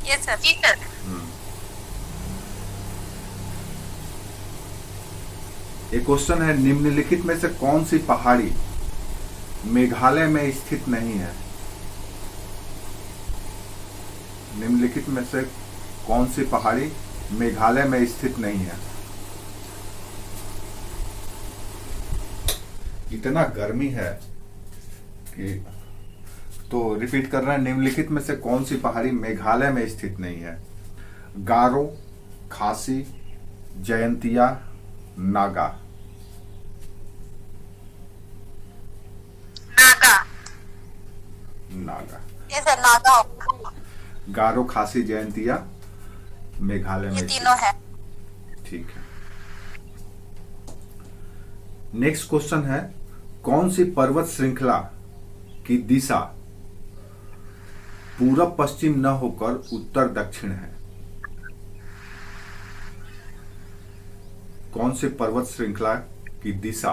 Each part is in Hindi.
Yes sir. जी सर। एक क्वेश्चन है, निम्नलिखित में से कौन सी पहाड़ी मेघालय में स्थित नहीं है? निम्नलिखित में से कौन सी पहाड़ी मेघालय में स्थित नहीं है? इतना गर्मी है कि, तो रिपीट कर रहे हैं, निम्नलिखित में से कौन सी पहाड़ी मेघालय में स्थित नहीं है? गारो, खासी, जयंतिया, नागा। नागा। नागा। यस सर, नागा होगा। गारो, खासी, जयंतिया मेघालय ये में तीनों स्थित। है। ठीक है। नेक्स्ट क्वेश्चन है, कौन सी पर्वत श्रृंखला की दिशा पूरब पश्चिम न होकर उत्तर दक्षिण है? कौन सी पर्वत श्रृंखला की दिशा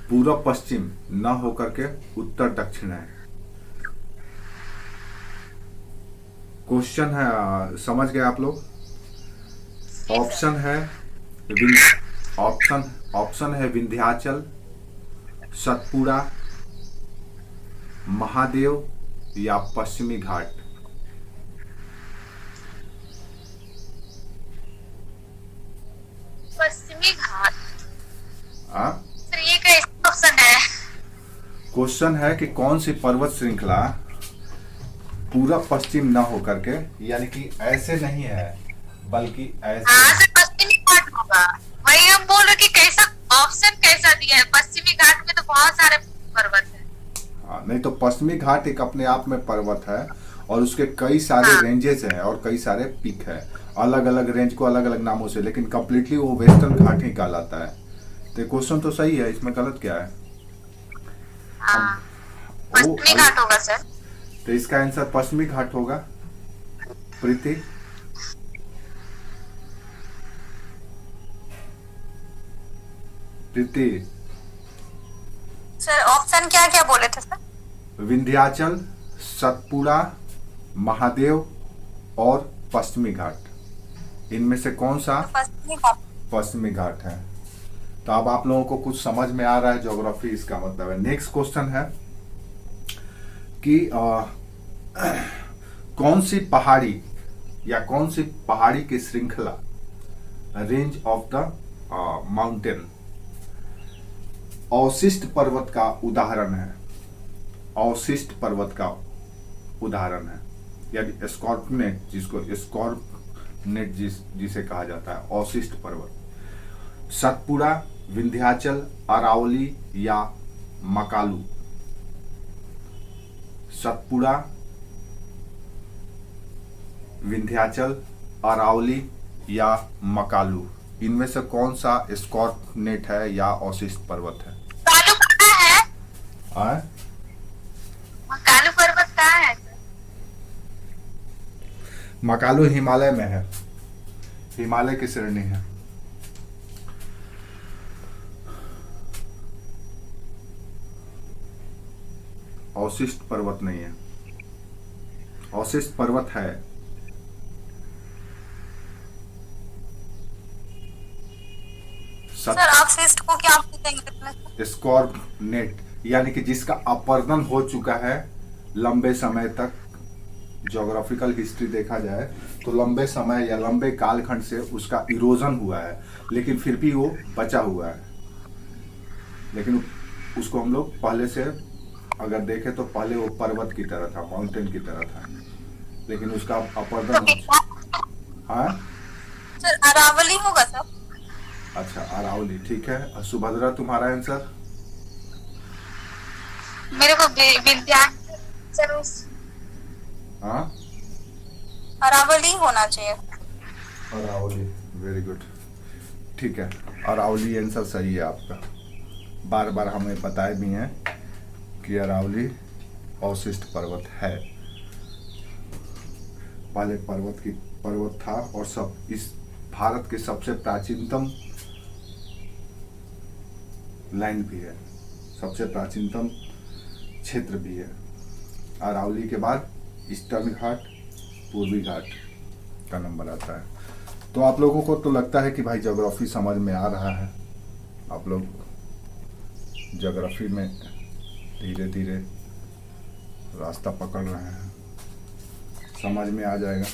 पूरब पश्चिम न होकर के उत्तर दक्षिण है? क्वेश्चन है, समझ गए आप लोग? जी सर। ऑप्शन है ऑप्शन है विंध्याचल, सतपुड़ा, महादेव या पश्चिमी घाट। पश्चिमी घाट। आ सर ये कैसा ऑप्शन है? क्वेश्चन है कि कौन सी पर्वत श्रृंखला पूरब पश्चिम न होकर के, यानी कि ऐसे नहीं है बल्कि ऐसे हाँ है। सर, पश्चिमी घाट होगा। वही हम बोल रहे कि कैसा ऑप्शन कैसा दिया है। पश्चिमी घाट में तो बहुत सारे पर्वत है। हाँ, नहीं तो पश्चिमी घाट एक अपने आप में पर्वत है और उसके कई सारे हाँ। रेंजेस हैं और कई सारे पीक है, अलग अलग रेंज को अलग अलग नामों से, लेकिन कंप्लीटली वो वेस्टर्न घाट ही कहलाता है। तो क्वेश्चन तो सही है, इसमें गलत क्या है? हम हाँ, ओ पश्चिमी अगर, घाट होगा सर। तो इसका आंसर पश्चिमी घाट होगा। प्रीति, प्रीति। सर ऑप्शन क्या क्या बोले थे सर? विंध्याचल, सतपुड़ा, महादेव और पश्चिमी घाट, इनमें से कौन सा तो पश्चिमी घाट। पश्चिमी घाट है? तो अब आप लोगों को कुछ समझ में आ रहा है ज्योग्राफी, इसका मतलब है। नेक्स्ट क्वेश्चन है कि कौन सी पहाड़ी या कौन सी पहाड़ी की श्रृंखला, रेंज ऑफ द माउंटेन, अवशिष्ट पर्वत का उदाहरण है? अवशिष्ट पर्वत का उदाहरण है, यानी स्कॉर्पनेट, जिसको स्कॉर्पनेट जिसे कहा जाता है, अवशिष्ट पर्वत। सतपुड़ा, विंध्याचल, अरावली या मकालू। सतपुड़ा, विंध्याचल, अरावली या मकालू, इनमें से कौन सा स्कॉर्पनेट है या अवशिष्ट पर्वत है? कालू कहाँ है? आए? कालू पर्वत कहाँ है सर? मकालू हिमालय में है, हिमालय की श्रेणी है। अवशिष्ट पर्वत नहीं है, अवशिष्ट पर्वत है। सर अवशिष्ट को क्या बोलते हैं? स्कॉर्पनेट, यानी कि जिसका अपरदन हो चुका है लंबे समय तक। ज्योग्राफिकल हिस्ट्री देखा जाए तो लंबे समय या लंबे कालखंड से उसका इरोजन हुआ है, लेकिन फिर भी वो बचा हुआ है। लेकिन उसको हम लोग पहले से अगर देखें तो पहले वो पर्वत की तरह था, माउंटेन की तरह था, लेकिन उसका अपरदन हो चुका। हाँ, सर अरावली होगा सर। अच्छा, अरावली, ठीक है। सुभद्रा, तुम्हारा आंसर? मेरे को विंध्याचल हाँ, अरावली होना चाहिए। अरावली, वेरी गुड, ठीक है। अरावली आंसर सही है आपका। बार बार हमें बताए भी हैं कि अरावली अवशिष्ट पर्वत है, पहले पर्वत था और सब इस भारत के सबसे प्राचीनतम लैंड भी है, सबसे प्राचीनतम क्षेत्र भी है। अरावली के बाद ईस्टर्न घाट, पूर्वी घाट का नंबर आता है। तो आप लोगों को तो लगता है कि भाई ज्योग्राफी समझ में आ रहा है, आप लोग ज्योग्राफी में धीरे धीरे रास्ता पकड़ रहे हैं, समझ में आ जाएगा।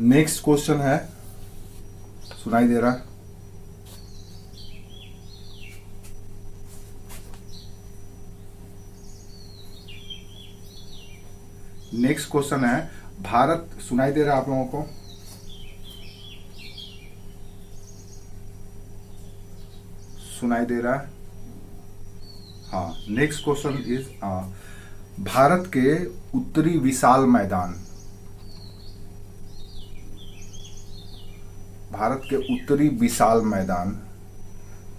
नेक्स्ट क्वेश्चन है, सुनाई दे रहा है? नेक्स्ट क्वेश्चन है, भारत, सुनाई दे रहा है आप लोगों को? सुनाई दे रहा है? हाँ। नेक्स्ट क्वेश्चन इज, भारत के उत्तरी विशाल मैदान, भारत के उत्तरी विशाल मैदान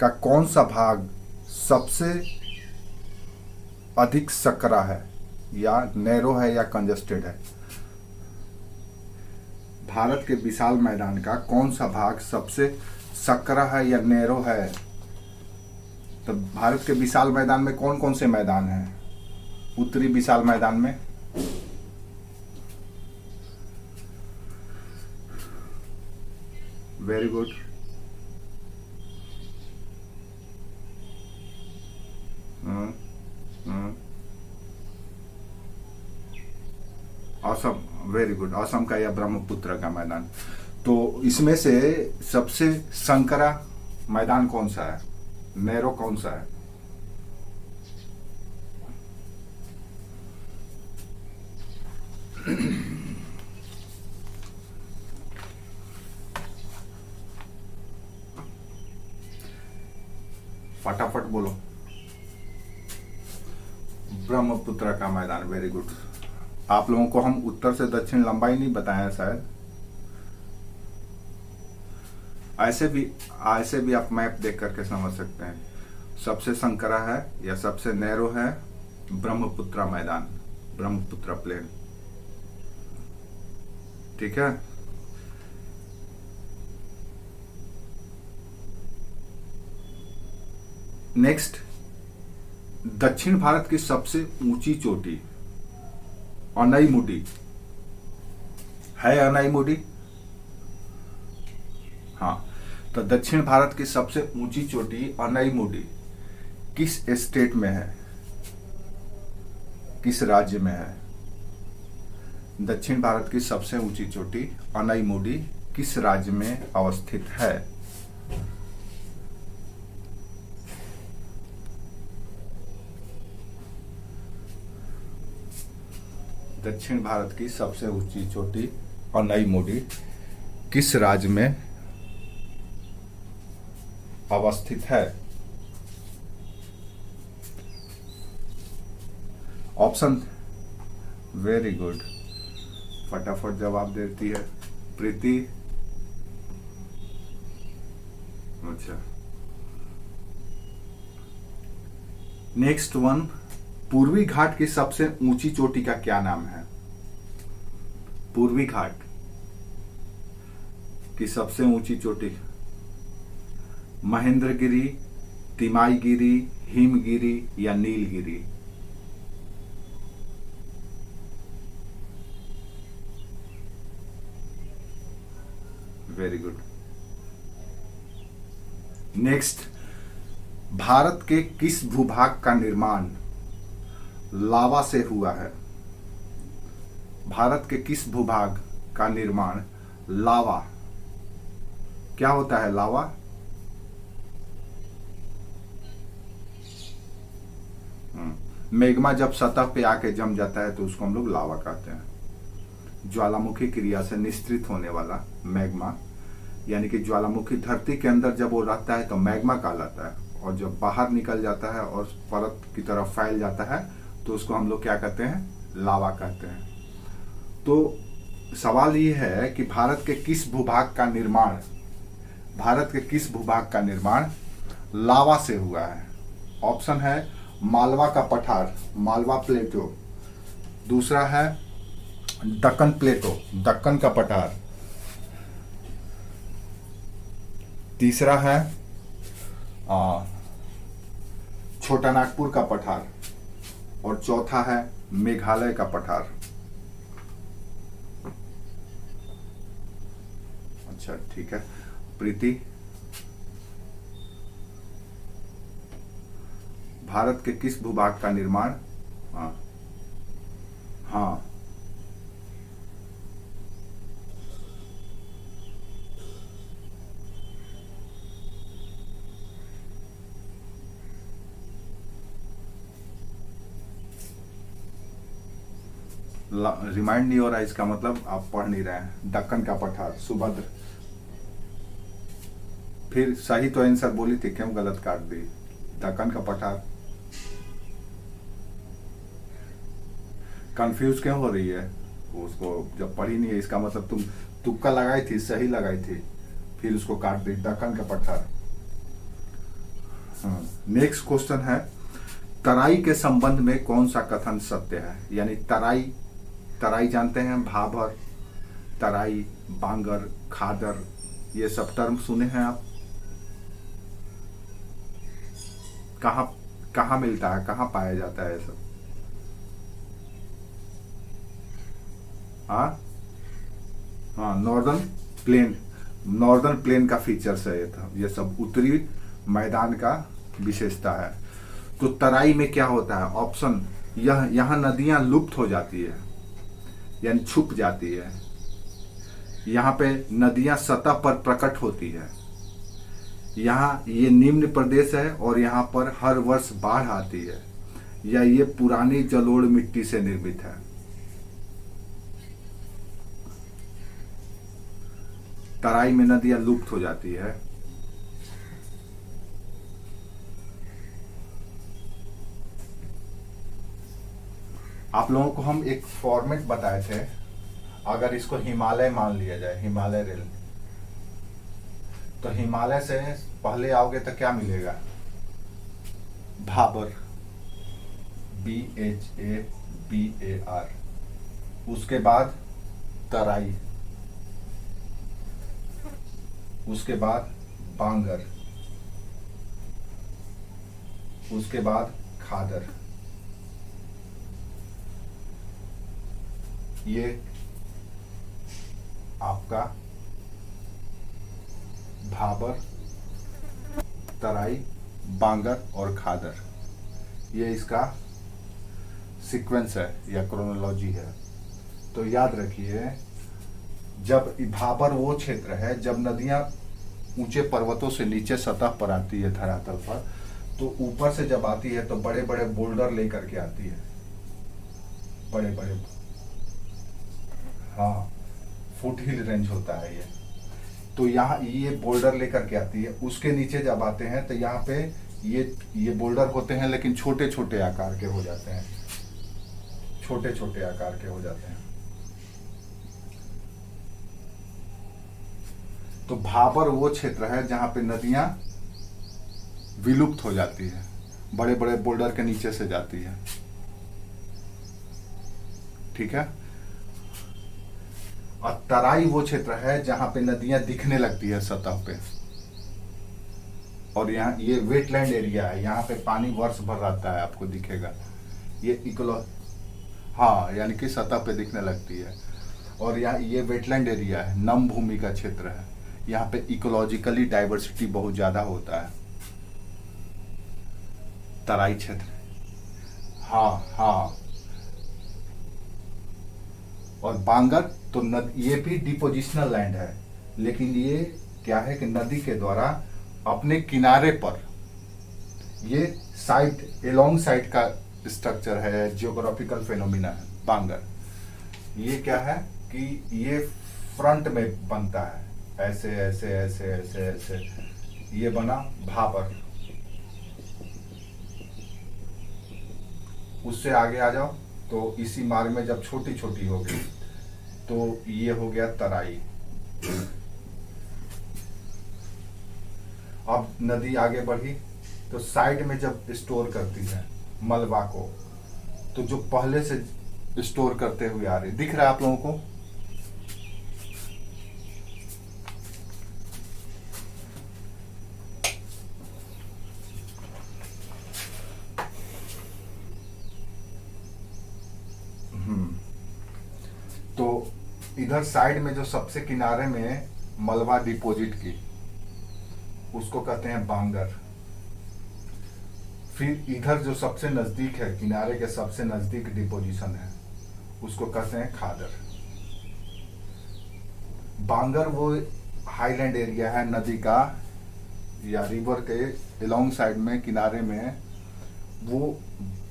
का कौन सा भाग सबसे अधिक सकरा है, या नैरो है, या कंजस्टेड है? भारत के विशाल मैदान का कौन सा भाग सबसे सकरा है या नैरो है? तो भारत के विशाल मैदान में कौन कौन से मैदान हैं? उत्तरी विशाल मैदान में very good, Assam, very good, Assam का या ब्रह्मपुत्र का मैदान। तो इसमें से सबसे संकरा मैदान कौन सा है, नैरो कौन सा है? फटाफट बोलो। ब्रह्मपुत्र का मैदान, वेरी गुड। आप लोगों को हम उत्तर से दक्षिण लंबाई नहीं बताया शायद, ऐसे भी आप मैप देख करके समझ सकते हैं। सबसे संकरा है या सबसे नैरो है ब्रह्मपुत्र मैदान, ब्रह्मपुत्र प्लेन, ठीक है। नेक्स्ट, दक्षिण भारत की सबसे ऊंची चोटी अनाईमुडी है, अनाईमुडी? हाँ। तो दक्षिण भारत की सबसे ऊंची चोटी अनाईमुडी किस स्टेट में है, किस राज्य में है? दक्षिण भारत की सबसे ऊंची चोटी अनाईमुडी किस राज्य में अवस्थित है? दक्षिण भारत की सबसे ऊंची चोटी अनाईमुडी किस राज्य में अवस्थित है? ऑप्शन, वेरी गुड, फटाफट जवाब देती है प्रीति। अच्छा, नेक्स्ट वन, पूर्वी घाट की सबसे ऊंची चोटी का क्या नाम है? पूर्वी घाट की सबसे ऊंची चोटी, महेंद्रगिरी, तिमाईगिरी, हिमगिरी या Nilgiri? Very good. Next, Bharat के किस भूभाग का निर्माण लावा से हुआ है? भारत के किस भूभाग का निर्माण लावा, क्या होता है लावा? मैग्मा जब सतह पे आके जम जाता है तो उसको हम लोग लावा कहते हैं। ज्वालामुखी क्रिया से निस्तृत होने वाला मैग्मा, यानी कि ज्वालामुखी धरती के अंदर जब वो रहता है तो मैग्मा कहलाता है, और जब बाहर निकल जाता है और परत की तरफ फैल जाता है तो उसको हम लोग क्या कहते हैं? लावा कहते हैं। तो सवाल ये है कि भारत के किस भूभाग का निर्माण, भारत के किस भूभाग का निर्माण लावा से हुआ है? ऑप्शन है मालवा का पठार, मालवा प्लेटो, दूसरा है दक्कन प्लेटो, दक्कन का पठार, तीसरा है छोटा नागपुर का पठार, और चौथा है मेघालय का पठार। अच्छा ठीक है। प्रीति, भारत के किस भूभाग का निर्माण, हाँ हाँ, रिमाइंड नहीं हो रहा, इसका मतलब आप पढ़ नहीं रहे हैं। दक्कन का पठार, सुभद्र। फिर सही तो आंसर बोली थी, क्यों गलत काट दी? दक्कन का पठार। कंफ्यूज क्यों हो रही है? उसको जब पढ़ी नहीं है, इसका मतलब तुम तुक्का लगाई थी, सही लगाई थी, फिर उसको काट दी। दक्कन का पठार। नेक्स्ट क्वेश्चन है, तराई के संबंध में कौन सा कथन सत्य है? यानी तराई, तराई जानते हैं, भाभर, तराई, बांगर, खादर, ये सब टर्म सुने हैं आप? कहाँ कहाँ मिलता है, कहाँ पाया जाता है ये सब? हाँ हाँ, नॉर्दर्न प्लेन, नॉर्दर्न प्लेन का फीचर्स है ये था, ये सब उत्तरी मैदान का विशेषता है। तो तराई में क्या होता है? ऑप्शन, यह यहाँ नदियां लुप्त हो जाती है, यानी छुप जाती है। यहाँ पे नदियां सतह पर प्रकट होती है। यहाँ ये निम्न प्रदेश है और यहाँ पर हर वर्ष बाढ़ आती है, या ये पुरानी जलोढ़ मिट्टी से निर्मित है। तराई में नदियां लुप्त हो जाती है। आप लोगों को हम एक फॉर्मेट बताए थे, अगर इसको हिमालय मान लिया जाए, हिमालय रेल, तो हिमालय से पहले आओगे तो क्या मिलेगा? भाबर, BHABAR। उसके बाद तराई, उसके बाद बांगर, उसके बाद खादर। ये आपका भाबर, तराई, बांगर और खादर, ये इसका सीक्वेंस है या क्रोनोलॉजी है। तो याद रखिए, जब भाबर वो क्षेत्र है जब नदियां ऊंचे पर्वतों से नीचे सतह पर आती है, धरातल पर, तो ऊपर से जब आती है तो बड़े बड़े बोल्डर लेकर के आती है, बड़े बड़े, हाँ, फुट हिल रेंज होता है ये। तो यहाँ ये बोल्डर लेकर के आती है, उसके नीचे जब आते हैं तो यहाँ पे ये बोल्डर होते हैं, लेकिन छोटे छोटे आकार के हो जाते हैं, छोटे छोटे आकार के हो जाते हैं। तो भाबर वो क्षेत्र है जहां पे नदियां विलुप्त हो जाती है, बड़े बड़े बोल्डर के नीचे से जाती है। ठीक है। और तराई वो क्षेत्र है जहां पे नदियां दिखने लगती है सतह पे, और यहाँ ये वेटलैंड एरिया है, यहाँ पे पानी वर्ष भर रहता है, आपको दिखेगा ये हाँ, यानी कि सतह पे दिखने लगती है। और यहाँ ये वेटलैंड एरिया है, नम भूमि का क्षेत्र है, यहाँ पे इकोलॉजिकली डाइवर्सिटी बहुत ज्यादा होता है, तराई क्षेत्र। हाँ हाँ। और बांगर तो ये भी डिपोजिशनल लैंड है, लेकिन ये क्या है कि नदी के द्वारा अपने किनारे पर, ये साइड, एलोंग साइड का स्ट्रक्चर है, जियोग्राफिकल फेनोमिना है बांगर। ये क्या है कि ये फ्रंट में बनता है, ऐसे ऐसे ऐसे ऐसे ऐसे, ये बना भाबर। उससे आगे आ जाओ तो इसी मार्ग में जब छोटी छोटी होगी तो ये हो गया तराई। अब नदी आगे बढ़ी तो साइड में जब स्टोर करती है मलबा को, तो जो पहले से स्टोर करते हुए आ रही, दिख रहा है आप लोगों को? इधर साइड में जो सबसे किनारे में मलबा डिपॉजिट की, उसको कहते हैं बांगर। फिर इधर जो सबसे नजदीक है, किनारे के सबसे नजदीक डिपोजिशन है, उसको कहते हैं खादर। बांगर वो हाईलैंड एरिया है नदी का या रिवर के अलोंग साइड में, किनारे में वो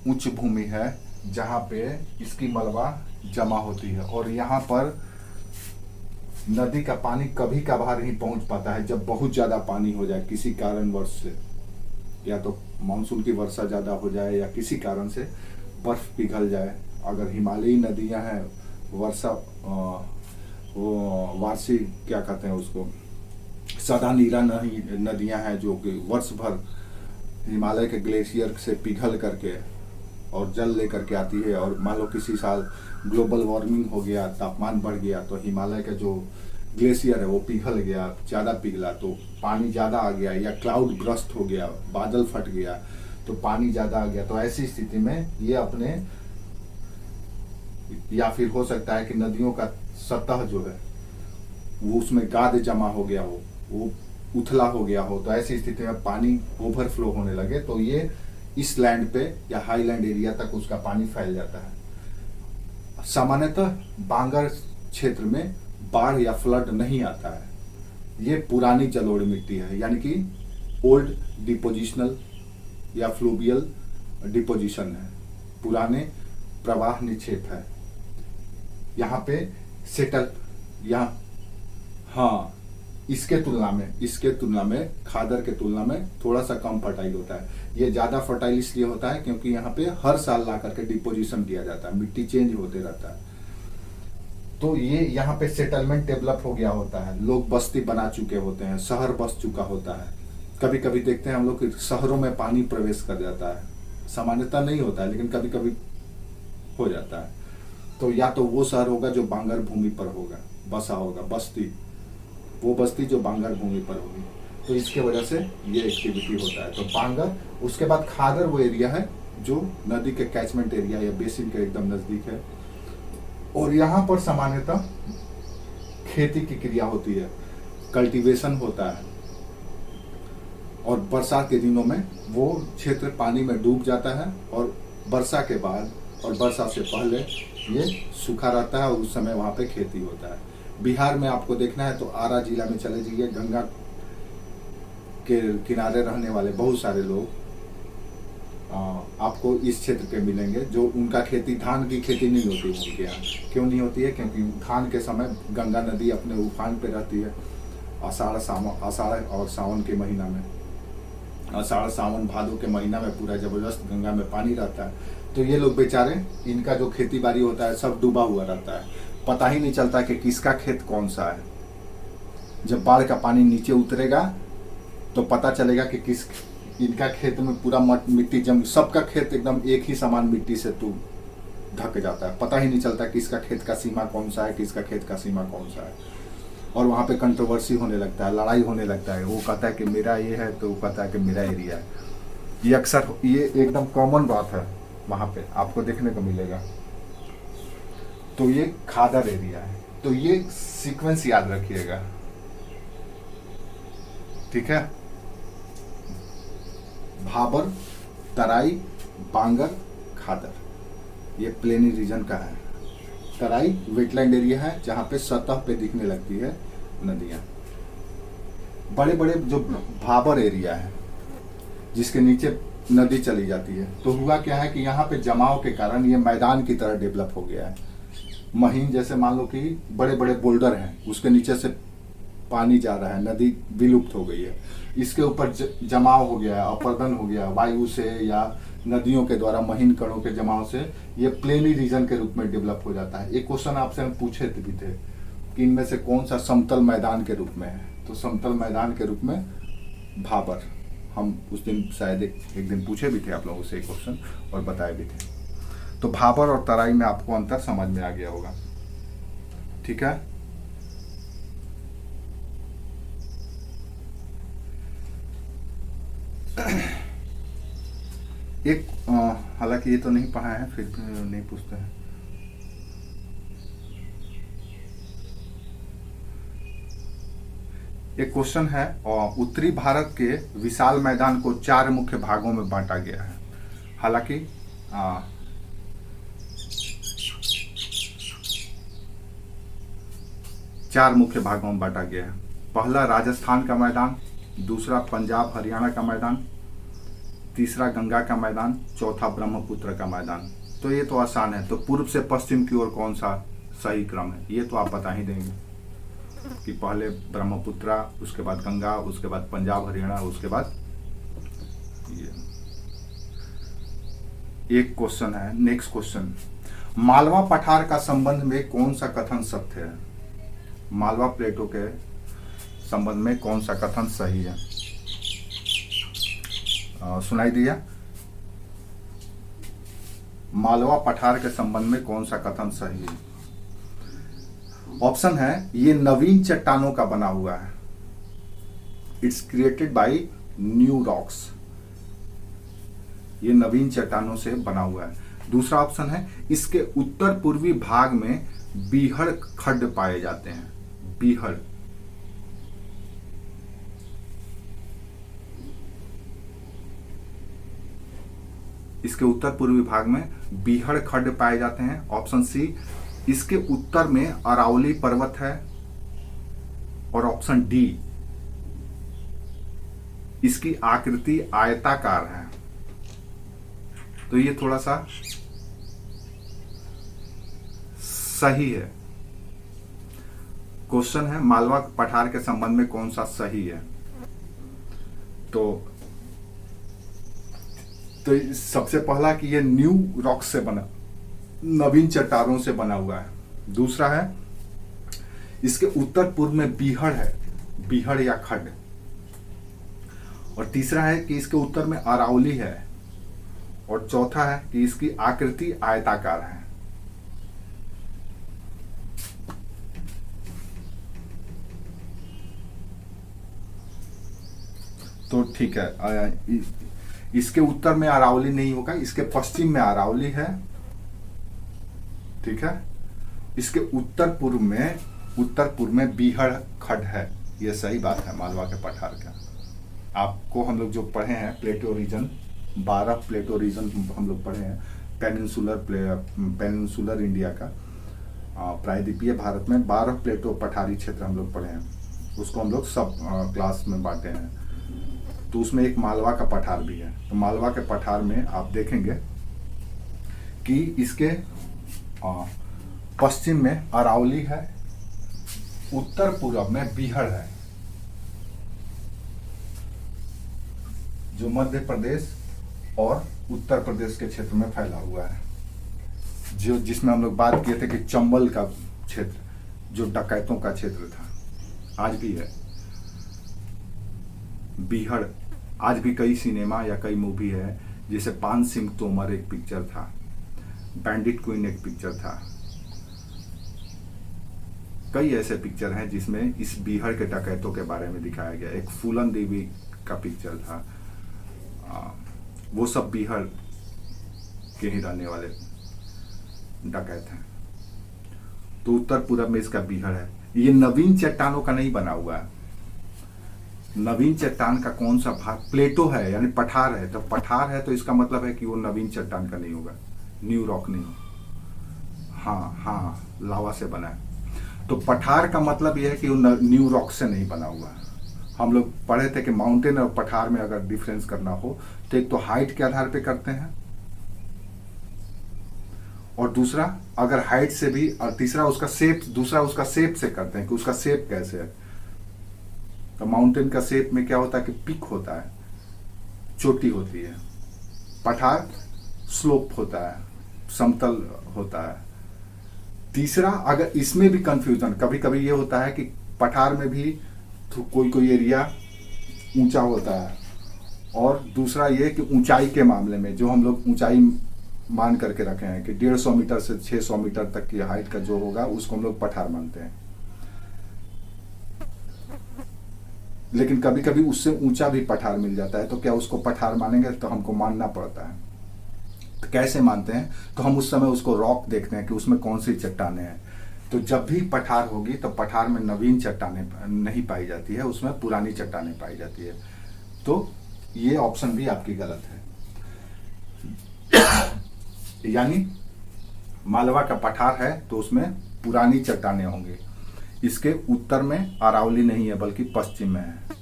उच्च भूमि है जहाँ पे इसकी मलबा जमा होती है। और यहाँ पर नदी का पानी कभी कभार ही पहुंच पाता है, जब बहुत ज़्यादा पानी हो जाए किसी कारणवश से, या तो मानसून की वर्षा ज़्यादा हो जाए या किसी कारण से बर्फ पिघल जाए। अगर हिमालयी नदियां हैं, वर्षा वो वार्षिक क्या कहते हैं उसको, सदा नीरा नदियां हैं जो कि वर्ष भर हिमालय के ग्लेशियर से पिघल करके और जल लेकर के आती है। और मान लो किसी साल ग्लोबल वार्मिंग हो गया, तापमान बढ़ गया, तो हिमालय का जो ग्लेशियर है वो पिघल गया, ज़्यादा पिघला तो पानी ज़्यादा आ गया, या क्लाउड ब्रस्ट हो गया, बादल फट गया तो पानी ज़्यादा आ गया। तो ऐसी स्थिति में ये अपने, या फिर हो सकता है कि नदियों का सतह जो है वो उसमें गाद जमा हो गया हो, वो उथला हो गया हो, तो ऐसी स्थिति में पानी ओवरफ्लो होने लगे तो ये इस लैंड पे या हाईलैंड एरिया तक उसका पानी फैल जाता है। सामान्यतः बांगर क्षेत्र में बाढ़ या फ्लड नहीं आता है। ये पुरानी जलोढ़ मिट्टी है, यानी कि ओल्ड डिपोजिशनल या फ्लूवियल डिपोजिशन है, पुराने प्रवाह निक्षेप है। यहाँ पे सेटल, यहाँ हाँ, इसके तुलना में खादर के तुलना में थोड़ा सा कम फर्टाइल होता है। ये ज्यादा फर्टाइल इसलिए होता है क्योंकि यहाँ पे हर साल ला करके डिपोजिशन किया जाता है, मिट्टी चेंज होते रहता है। तो ये यहाँ पे सेटलमेंट डेवलप हो गया होता है, लोग बस्ती बना चुके होते हैं, शहर बस चुका होता है। कभी कभी देखते हैं हम लोग कि शहरों में पानी प्रवेश कर जाता है, सामान्यतः नहीं होता है लेकिन कभी कभी हो जाता है। तो या तो वो शहर होगा जो बांगर भूमि पर होगा, बसा होगा, बस्ती, वो बस्ती जो बांगर भूमि पर होगी। तो इसके वजह से ये एक्टिविटी होता है। तो बांगर, उसके बाद खादर वो एरिया है जो नदी के कैचमेंट एरिया या बेसिन के एकदम नजदीक है। और यहाँ पर सामान्यतः खेती की क्रिया होती है, कल्टीवेशन होता है। और बरसात के दिनों में वो क्षेत्र पानी में डूब जाता है और वर्षा के बाद और वर्षा से पहले ये सूखा रहता है और उस समय वहाँ पे खेती होता है। बिहार में आपको देखना है तो आरा जिला में चले जाइए, गंगा के किनारे रहने वाले बहुत सारे लोग आपको इस क्षेत्र के मिलेंगे जो उनका खेती, धान की खेती नहीं होती है उनके यहाँ। क्यों नहीं होती है? क्योंकि धान के समय गंगा नदी अपने उफान पे रहती है। आषाढ़ और सावन के महीना में, आषाढ़ सावन भादों के महीना में पूरा जबरदस्त गंगा में पानी रहता है। तो ये लोग बेचारे, इनका जो खेती बाड़ी होता है सब डूबा हुआ रहता है, पता ही नहीं चलता कि किसका खेत कौन सा है। जब बाढ़ का पानी नीचे उतरेगा तो पता चलेगा कि किस, इनका खेत में पूरा मिट्टी जम, सबका खेत एकदम एक ही समान मिट्टी से ढक जाता है, पता ही नहीं चलता किसका खेत का सीमा कौन सा है, किसका खेत का सीमा कौन सा है। और वहाँ पे कंट्रोवर्सी होने लगता है, लड़ाई होने लगता है, वो कहता है कि मेरा ये है तो वो कहता है कि मेरा एरिया है। ये अक्सर, ये एकदम कॉमन बात है, वहाँ पे आपको देखने को मिलेगा। तो ये खादर एरिया है। तो ये सीक्वेंस याद रखिएगा, ठीक है? भाबर, तराई, बांगर, खादर, ये प्लेनी रीजन का है। तराई वेटलैंड एरिया है जहाँ पे सतह पे दिखने लगती है नदियाँ। बड़े बड़े जो भाबर एरिया है जिसके नीचे नदी चली जाती है, तो हुआ क्या है कि यहाँ पे जमाव के कारण ये मैदान की तरह डेवलप हो गया है। महीन, जैसे मान लो कि बड़े बड़े बोल्डर हैं, उसके नीचे से पानी जा रहा है, नदी विलुप्त हो गई है, इसके ऊपर जमाव हो गया, अपरदन हो गया वायु से या नदियों के द्वारा महीन कणों के जमाव से, ये प्लेनी रीजन के रूप में डेवलप हो जाता है। एक क्वेश्चन आपसे हम पूछे भी थे कि इनमें से कौन सा समतल मैदान के रूप में है, तो समतल मैदान के रूप में भाबर, हम उस दिन शायद एक दिन पूछे भी थे आप लोगों से क्वेश्चन और बताए भी थे। तो भाबर और तराई में आपको अंतर समझ में आ गया होगा, ठीक है? एक हालांकि ये तो नहीं पढ़ा है, फिर नहीं पूछते हैं। एक क्वेश्चन है, उत्तरी भारत के विशाल मैदान को 4 मुख्य भागों में बांटा गया है। हालांकि 4 मुख्य भागों में बांटा गया है। पहला राजस्थान का मैदान, दूसरा पंजाब हरियाणा का मैदान, तीसरा गंगा का मैदान, चौथा ब्रह्मपुत्र का मैदान। तो ये तो आसान है। तो पूर्व से पश्चिम की ओर कौन सा सही क्रम है, ये तो आप बता ही देंगे कि पहले ब्रह्मपुत्र, उसके बाद गंगा, उसके बाद पंजाब हरियाणा, उसके बाद ये। एक क्वेश्चन है, नेक्स्ट क्वेश्चन, मालवा पठार का संबंध में कौन सा कथन सत्य है? मालवा प्लेटो के संबंध में कौन सा कथन सही है? सुनाई दिया? मालवा पठार के संबंध में कौन सा कथन सही है? ऑप्शन है, ये नवीन चट्टानों का बना हुआ है। It's created by new rocks. ये नवीन चट्टानों से बना हुआ है। दूसरा ऑप्शन है, इसके उत्तर पूर्वी भाग में बीहड़ खड्ड पाए जाते हैं। बीहड़, इसके उत्तर पूर्वी भाग में बीहड़ खड्ड पाए जाते हैं। ऑप्शन सी, इसके उत्तर में अरावली पर्वत है। और ऑप्शन डी, इसकी आकृति आयताकार है। तो ये थोड़ा सा सही है। क्वेश्चन है, मालवा पठार के संबंध में कौन सा सही है? तो सबसे पहला कि ये न्यू रॉक से बना, नवीन चट्टानों से बना हुआ है। दूसरा है, इसके उत्तर पूर्व में बीहड़ है, बीहड़ या खड्ड। और तीसरा है कि इसके उत्तर में अरावली है। और चौथा है कि इसकी आकृति आयताकार है। तो ठीक है, इसके उत्तर में अरावली नहीं होगा, इसके पश्चिम में अरावली है। ठीक है, इसके उत्तर पूर्व में बीहड़ खड्ड है। यह सही बात है मालवा के पठार का। आपको हम लोग जो पढ़े हैं प्लेटो रीजन, 12 प्लेटो रीजन हम लोग पढ़े हैं। पेनिनसुलर इंडिया का, प्रायद्वीपीय भारत में 12 प्लेटो पठारी क्षेत्र हम लोग पढ़े हैं। उसको हम लोग सब क्लास में बांटे हैं। तो उसमें एक मालवा का पठार भी है। तो मालवा के पठार में आप देखेंगे कि इसके पश्चिम में अरावली है, उत्तर पूर्व में बीहड़ है, जो मध्य प्रदेश और उत्तर प्रदेश के क्षेत्र में फैला हुआ है। जो जिसमें हम लोग बात किए थे कि चंबल का क्षेत्र जो डकैतों का क्षेत्र था, आज भी है। बीहड़ आज भी कई सिनेमा या कई मूवी है, जैसे पान सिंह तोमर एक पिक्चर था, बैंडिट क्वीन एक पिक्चर था। कई ऐसे पिक्चर हैं जिसमें इस बीहड़ के डकैतों के बारे में दिखाया गया। एक फूलन देवी का पिक्चर था, वो सब बीहड़ के ही रहने वाले डकैत हैं। तो उत्तर पूर्व में इसका बीहड़ है। ये नवीन चट्टानों का नहीं बना हुआ है। नवीन चट्टान का कौन सा भाग? प्लेटो है, यानी पठार है। तो पठार है तो इसका मतलब है कि वो नवीन चट्टान का नहीं होगा, न्यू रॉक नहीं। हाँ, लावा से बना है। तो पठार का मतलब यह है कि वो न्यू रॉक से नहीं बना हुआ है। हम लोग पढ़े थे कि माउंटेन और पठार में अगर डिफरेंस करना हो तो एक तो हाइट के आधार पे करते हैं, और दूसरा अगर हाइट से भी, और तीसरा उसका शेप, दूसरा उसका शेप से करते हैं कि उसका शेप कैसे है। तो माउंटेन का शेप में क्या होता है कि पिक होता है, चोटी होती है। पठार स्लोप होता है, समतल होता है। तीसरा, अगर इसमें भी कंफ्यूजन कभी कभी ये होता है कि पठार में भी कोई एरिया ऊंचा होता है, और दूसरा ये कि ऊंचाई के मामले में जो हम लोग ऊंचाई मान करके रखे हैं कि 150 मीटर से 600 मीटर तक की हाइट का जो होगा उसको हम लोग पठार मानते हैं। लेकिन कभी कभी उससे ऊंचा भी पठार मिल जाता है, तो क्या उसको पठार मानेंगे? तो हमको मानना पड़ता है। तो कैसे मानते हैं? तो हम उस समय उसको रॉक देखते हैं कि उसमें कौन सी चट्टानें हैं। तो जब भी पठार होगी तो पठार में नवीन चट्टानें नहीं पाई जाती है, उसमें पुरानी चट्टानें पाई जाती है। तो ये ऑप्शन भी आपकी गलत है। यानी मालवा का पठार है तो उसमें पुरानी चट्टानें होंगी। इसके उत्तर में अरावली नहीं है बल्कि पश्चिम में है।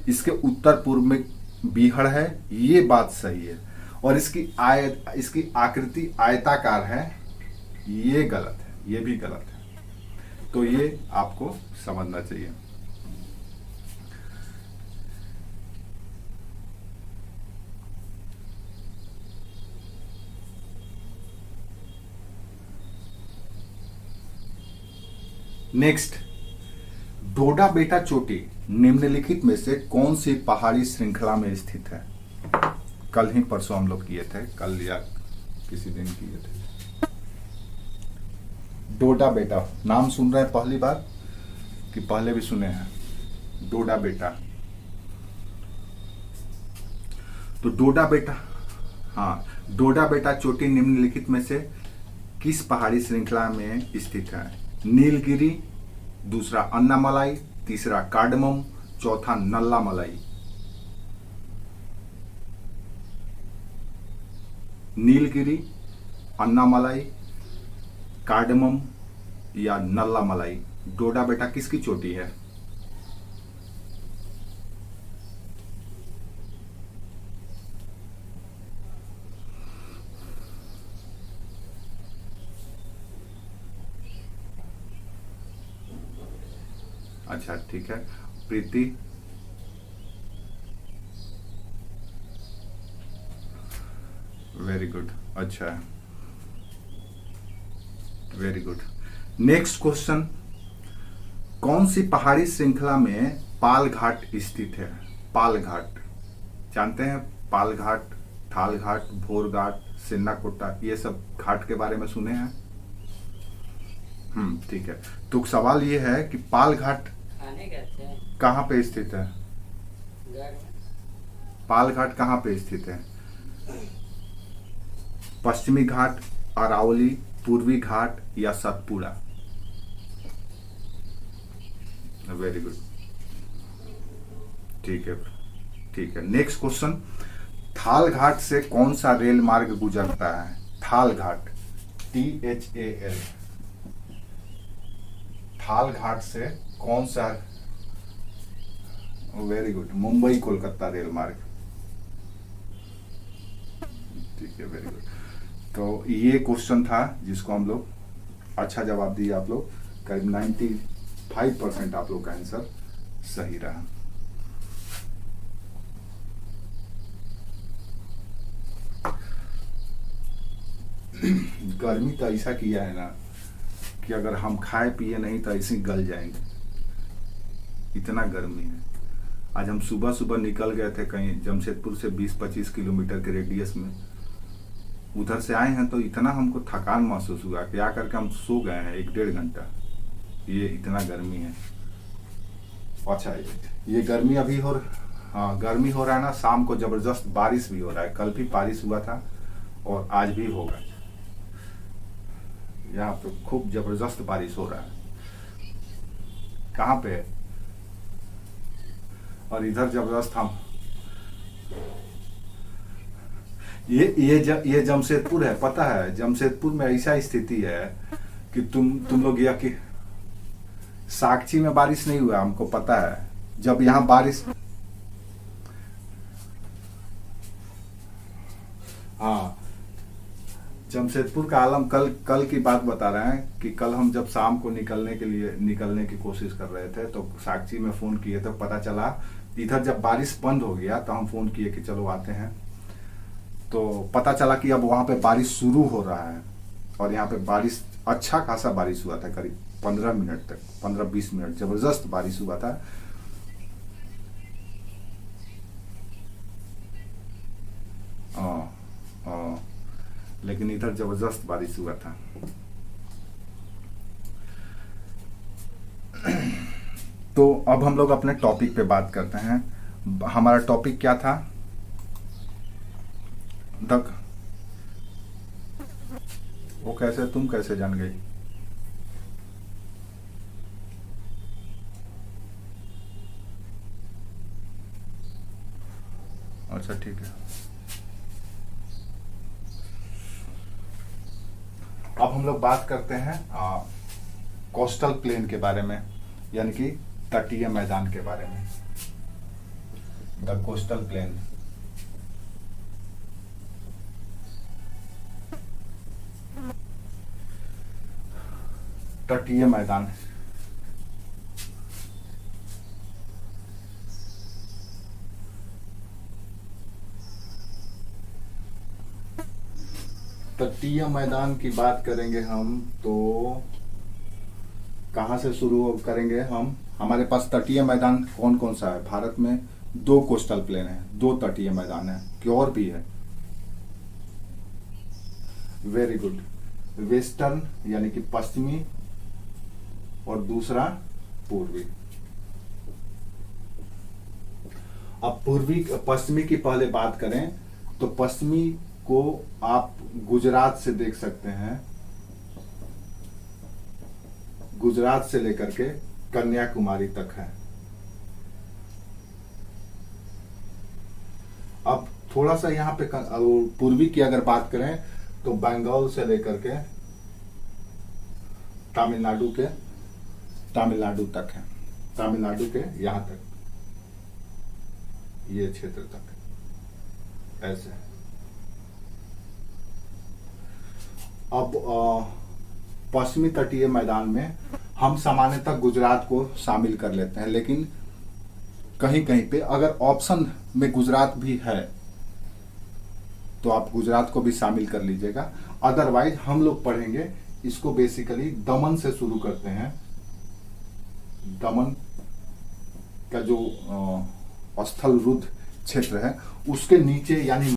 इसके उत्तर पूर्व में बीहड़ है, ये बात सही है। और इसकी आकृति आयताकार है, ये गलत है, ये भी गलत है। तो ये आपको समझना चाहिए। नेक्स्ट, डोडा बेटा चोटी निम्नलिखित में से कौन सी पहाड़ी श्रृंखला में स्थित है? कल ही परसों हम लोग किए थे, कल या किसी दिन किए थे। डोडा बेटा नाम सुन रहे हैं पहली बार कि पहले भी सुने हैं? डोडा बेटा, तो डोडा बेटा, हाँ, डोडा बेटा चोटी निम्नलिखित में से किस पहाड़ी श्रृंखला में स्थित है? नीलगिरी, दूसरा अन्नामलाई, तीसरा कार्डमम, चौथा नल्ला मलाई। नीलगिरी, अन्नामलाई, कार्डमम या नल्ला मलाई, डोडा बेटा किसकी चोटी है? अच्छा ठीक है, प्रीति, वेरी गुड, अच्छा है, वेरी गुड। नेक्स्ट क्वेश्चन, कौन सी पहाड़ी श्रृंखला में पाल घाट स्थित है? पाल घाट जानते हैं? पाल घाट, थाल घाट, भोर घाट, सिन्नाकोटा, ये सब घाट के बारे में सुने हैं? ठीक है। तो सवाल ये है कि पाल घाट कहाँ पे स्थित है? पाल घाट कहाँ पे स्थित है? पश्चिमी घाट, अरावली, पूर्वी घाट या सतपुड़ा? वेरी गुड, ठीक है, ठीक है। नेक्स्ट क्वेश्चन, थाल घाट से कौन सा रेल मार्ग गुजरता है? थाल घाट, THAL, थाल घाट से कौन सा? Very good, Mumbai Kolkata rail मार्ग, ठीक है, वेरी गुड। तो ये क्वेश्चन था जिसको हम लोग अच्छा जवाब दिए, आप लोग करीब 95% आप लोग का आंसर सही रहा। गर्मी तो ऐसा किया है ना कि अगर हम खाए पिए नहीं तो ऐसे ही गल जाएंगे, इतना गर्मी है। आज हम सुबह सुबह निकल गए थे कहीं जमशेदपुर से 20-25 किलोमीटर के रेडियस में, उधर से आए हैं तो इतना हमको थकान महसूस हुआ कि आकर के हम सो गए हैं 1-1.5 घंटा, ये इतना गर्मी है। अच्छा, ये गर्मी अभी हाँ गर्मी हो रहा है ना, शाम को जबरदस्त बारिश भी हो रहा है, कल भी बारिश हुआ था और आज भी होगा। यहाँ पे खूब जबरदस्त बारिश हो रहा है। कहाँ पे? और इधर जबरदस्त हम ये जमशेदपुर है, पता है? जमशेदपुर में ऐसा स्थिति है कि तुम लोग यह कि साक्षी में बारिश नहीं हुआ, हमको पता है। जब यहाँ बारिश, हाँ, जमशेदपुर का आलम कल की बात बता रहे हैं कि कल हम जब शाम को निकलने की कोशिश कर रहे थे तो साक्षी में फोन किए तो पता चला, इधर जब बारिश बंद हो गया तो हम फोन किए कि चलो आते हैं, तो पता चला कि अब वहां पे बारिश शुरू हो रहा है। और यहाँ पे बारिश, अच्छा खासा बारिश हुआ था, करीब 15 मिनट तक, 15-20 मिनट जबरदस्त बारिश हुआ था। लेकिन इधर जबरदस्त बारिश हुआ था। तो अब हम लोग अपने टॉपिक पे बात करते हैं। हमारा टॉपिक क्या था? वो कैसे, तुम कैसे जान गई? अच्छा ठीक है। अब हम लोग बात करते हैं कोस्टल प्लेन के बारे में, यानी कि तटीय मैदान के बारे में। The coastal plain. तटीय मैदान। तटीय मैदान की बात करेंगे हम तो कहां से शुरू करेंगे हम? हमारे पास तटीय मैदान कौन कौन सा है? भारत में 2 कोस्टल प्लेन है, 2 तटीय मैदान है, कि और भी है? Very good. वेस्टर्न यानी कि पश्चिमी, और दूसरा पूर्वी। अब पूर्वी पश्चिमी की पहले बात करें तो पश्चिमी को आप गुजरात से देख सकते हैं, गुजरात से लेकर के कन्याकुमारी तक है। अब थोड़ा सा यहां पे पूर्वी की अगर बात करें तो बंगाल से लेकर के तमिलनाडु तक है, तमिलनाडु के यहां तक, ये क्षेत्र तक ऐसे। अब पश्चिमी तटीय मैदान में हम सामान्यतः गुजरात को शामिल कर लेते हैं, लेकिन कहीं कहीं पे अगर ऑप्शन में गुजरात भी है तो आप गुजरात को भी शामिल कर लीजिएगा। अदरवाइज हम लोग पढ़ेंगे इसको बेसिकली दमन से शुरू करते हैं। दमन का जो स्थल रुद्ध क्षेत्र है उसके नीचे यानी